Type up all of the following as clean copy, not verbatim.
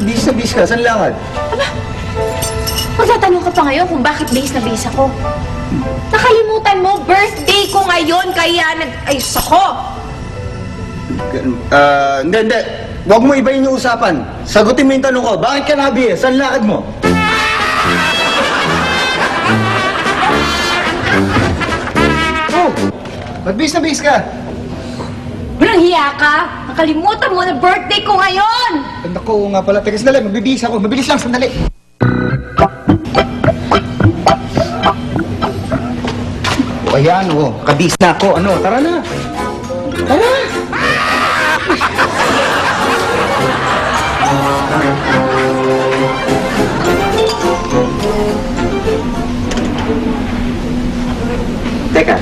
Bis na bis ka, saan lakad? Magtatanong ka pa ngayon kung bakit base na base ako. Nakalimutan mo, birthday ko ngayon, kaya nag-ayos ako. Hindi. Huwag mo ibayin yung usapan. Sagutin mo yung tanong ko, bakit ka nabihis? Saan lakad mo? Oh, magbihis na bihis ka. Walang hiya ka? Nakalimutan mo na birthday ko ngayon! Naku nga pala, teka sandali, magbibihis ako. Mabilis lang, sandali. O ayan, kabihis na ako. Ano, tara na. Tara! Teka,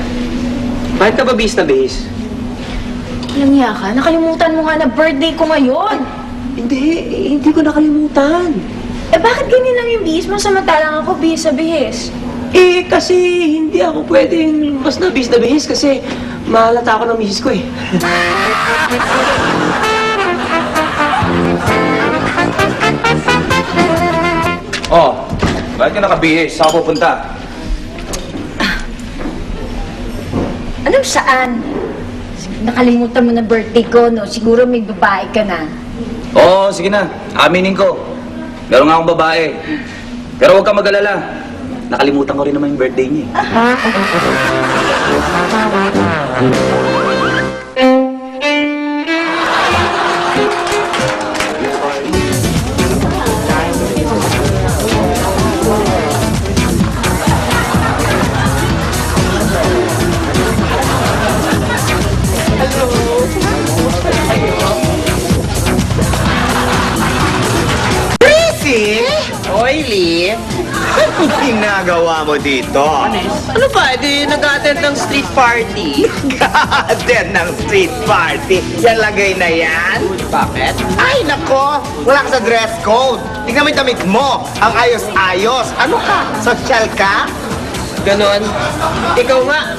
bakit ka ba bihis na bihis? Walang hiya ka? Nakalimutan mo nga na birthday ko ngayon! Hindi ko nakalimutan. Eh bakit ganyan lang yung bihis mo samantalang ako bihis sa bihis? Kasi hindi ako pwedeng mas na bihis kasi mahalata ako ng misis ko eh. Oh, bakit ka nakabihis? Saan ka pupunta? Anong saan? Nakalimutan mo na birthday ko, no? Siguro may babae ka na. Oo, sige na. Aminin ko. Meron nga akong babae. Pero huwag kang mag-alala. Nakalimutan ko rin naman yung birthday niya. Hoy, Lee! Anong ginagawa mo dito? Ano ba? Nag-attend ng street party. Nag-attend ng street party. Yan lagay na yan? Bakit? Ay, nako! Wala ka sa dress code. Tingnan mo yung damit mo. Ang ayos-ayos. Ano ka? Social ka? Ganon. Ikaw nga.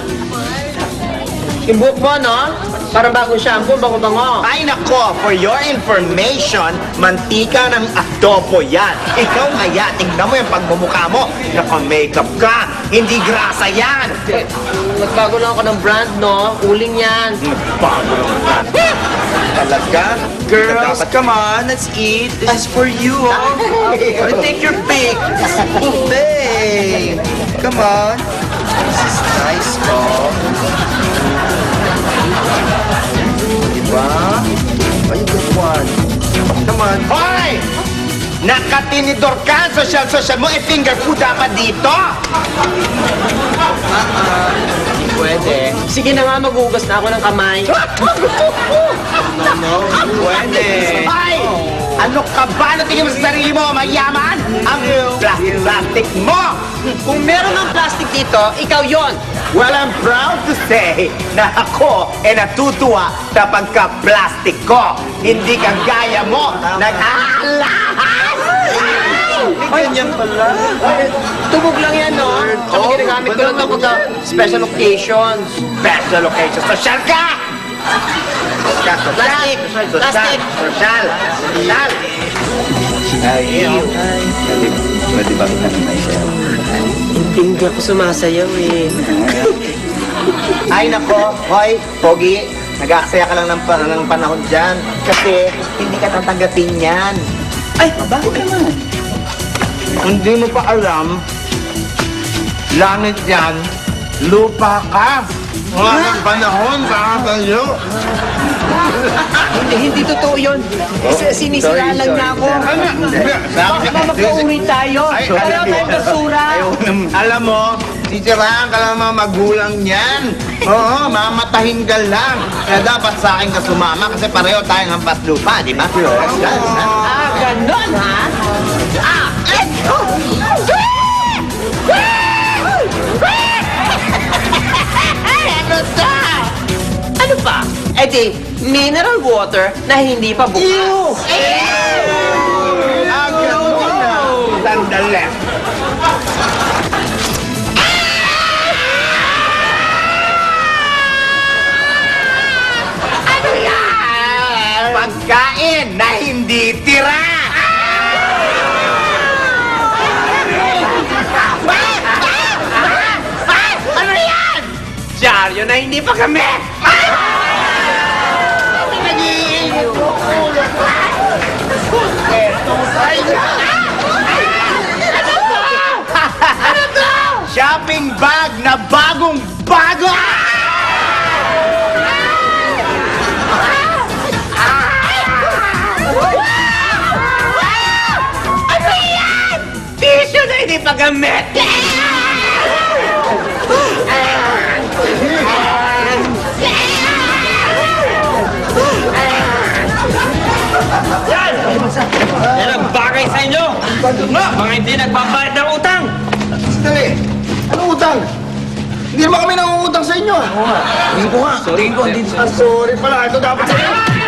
Yung buhok mo, no? Parang bagong shampoo, bango-bango. Ay, nako! For your information, mantika ng adobo yan. Ikaw kaya, tingnan mo yung pagmumukha mo. Naka-makeup ka. Hindi grasa yan. Nagbago lang ako ng brand, no? Uling yan. Bago naman. Talaga? Girls, come on, let's eat. This is for you, oh. Take your pick. Oh, babe. Come on. This is nice, oh. Diba? Ay, good one. Come on. Hoy! Nakatinidor ka! Social mo. Finger food dapat dito! Pwede. Sige na nga, maghugas na ako ng kamay. No, pwede. Ay! Ano ka ba? Ano tingin mo sa sarili mo? Mayaman? Ang plastic mo! Kung meron ng plastic dito, ikaw yon. Well, I'm proud to say na ako natutuwa sa pagka-plastic ko. Hindi ka gaya mo. Nag-aalahas! Ay, ganyan pala. Tubog lang yan, no? Tsaka ginagamit ko lang ito pagka special occasions. Special occasion. Social ka! Plastic! Plastic! Social! Social! Ay, pwede ba kita naman sa'yo? Hindi ako sumasayaw eh. Ay nako, hoy, Pogi, nag-aaksaya ka lang ng panahon dyan. Kasi hindi ka tatanggapin yan. Ay, bakit naman? Hindi mo pa alam, langit yan, lupa ka. Wala ng panahon para sa'yo. Hindi totoo yun. Sinisira lang niya ako. Baka magka-uwi tayo. Pareho tayong basura. Alam mo, sisiraan ka lang mga magulang niyan. Oo, mamatahin ka lang. Kaya dapat sa akin ka sumama kasi pareho tayong hampas lupa, di ba? Ah, ganon ha? Ah, let's go! Ano to? Ano pa? Di, mineral water na hindi pa bukas. Ang gano'n na. Sandali. Ano yan? Pagkain na hindi tira. tayo na hindi pa kami! Nag-iinit mo ulo ka! Eto sa'yo! Ano to? Ano to? Shopping bag na bagong bago! Ano yan? Tissue na hindi pa gamit! Yan ang bagay sa inyo! Mga hindi nagbabayad ng utang! Sandali. Anong utang? Hindi naman kami nangungutang sa inyo. Sorry ko, hindi. Sorry pala. Ito dapat sa'yo.